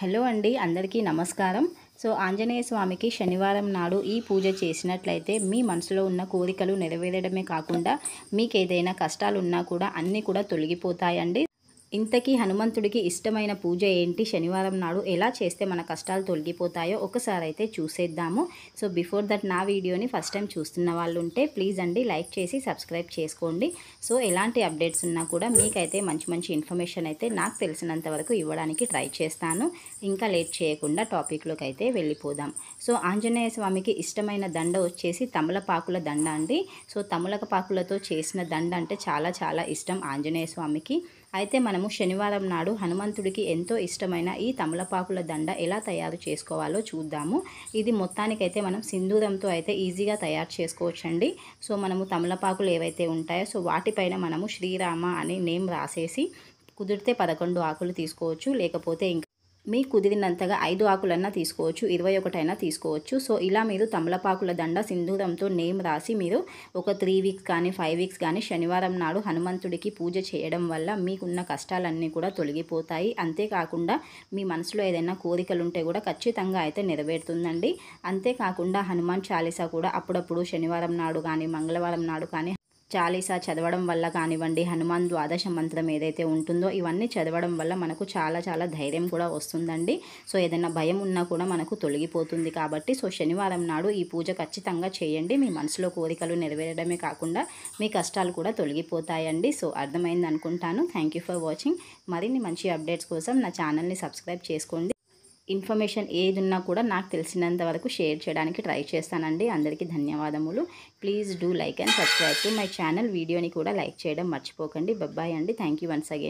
Hello అండి, అందరికీ నమస్కారం. ఆంజనేయ స్వామికి శనివారం నాడు ఈ పూజ చేసినట్లయితే మీ మనసులో ఉన్న కోరికలు నెరవేరడమే కాకుండా మీకేదైనా కష్టాలున్నా కూడా అన్నీ కూడా తొలగిపోతాయండి. ఇంతకీ హనుమంతుడికి ఇష్టమైన పూజ ఏంటి, శనివారం నాడు ఎలా చేస్తే మన కష్టాలు తొలగిపోతాయో ఒకసారి అయితే చూసేద్దాము. బిఫోర్ దట్ నా వీడియోని ఫస్ట్ టైం చూస్తున్న వాళ్ళు ఉంటే ప్లీజ్ అండి లైక్ చేసి సబ్స్క్రైబ్ చేసుకోండి. ఎలాంటి అప్డేట్స్ ఉన్నా కూడా మీకైతే మంచి మంచి ఇన్ఫర్మేషన్ అయితే నాకు తెలిసినంత వరకు ఇవ్వడానికి ట్రై చేస్తాను. ఇంకా లేట్ చేయకుండా టాపిక్లోకి అయితే వెళ్ళిపోదాం. ఆంజనేయ స్వామికి ఇష్టమైన దండ వచ్చేసి తమలపాకుల దండ అండి. తమలపాకులతో చేసిన దండ అంటే చాలా చాలా ఇష్టం ఆంజనేయ స్వామికి. అయితే మనము శనివారం నాడు హనుమంతుడికి ఎంతో ఇష్టమైన ఈ తమలపాకుల దండ ఎలా తయారు చేసుకోవాలో చూద్దాము. ఇది మొత్తానికైతే మనం సింధూరంతో అయితే ఈజీగా తయారు చేసుకోవచ్చండి. మనము తమలపాకులు ఏవైతే ఉంటాయో వాటిపైన మనము శ్రీరామ అని నేమ్ రాసేసి కుదిరితే 11 ఆకులు తీసుకోవచ్చు, లేకపోతే ఇంకా మీకు కుదిరినంతగా 5 ఆకులన్నా తీసుకోవచ్చు, 21 అయినా తీసుకోవచ్చు. ఇలా మీరు తమలపాకుల దండ సింధూరంతో నేమ్ రాసి మీరు ఒక 3 వీక్స్ కానీ 5 వీక్స్ కానీ శనివారం నాడు హనుమంతుడికి పూజ చేయడం వల్ల మీకున్న కష్టాలన్నీ కూడా తొలగిపోతాయి. అంతేకాకుండా మీ మనసులో ఏదైనా కోరికలు ఉంటే కూడా ఖచ్చితంగా అయితే నెరవేరుతుందండి. అంతేకాకుండా హనుమాన్ చాలీసా కూడా అప్పుడప్పుడు శనివారం నాడు కానీ మంగళవారం నాడు కానీ చాలీసా చదవడం వల్ల కానివ్వండి, హనుమాన్ ద్వాదశ మంత్రం ఏదైతే ఉంటుందో ఇవన్నీ చదవడం వల్ల మనకు చాలా చాలా ధైర్యం కూడా వస్తుందండి. ఏదైనా భయం ఉన్నా కూడా మనకు తొలగిపోతుంది. కాబట్టి శనివారం నాడు ఈ పూజ ఖచ్చితంగా చేయండి. మీ మనసులో కోరికలు నెరవేరడమే కాకుండా మీ కష్టాలు కూడా తొలగిపోతాయండి. అర్థమైంది అనుకుంటాను. Thank you for watching. మరిన్ని మంచి అప్డేట్స్ కోసం నా ఛానల్ని సబ్స్క్రైబ్ చేసుకోండి. ఇన్ఫర్మేషన్ ఏది ఉన్నా కూడా నాకు తెలిసినంత వరకు షేర్ చేయడానికి ట్రై చేస్తానండి. అందరికీ ధన్యవాదములు. Please do like and subscribe to my channel. వీడియోని కూడా లైక్ చేయడం మర్చిపోకండి. బాయ్ అండి. Thank you once again.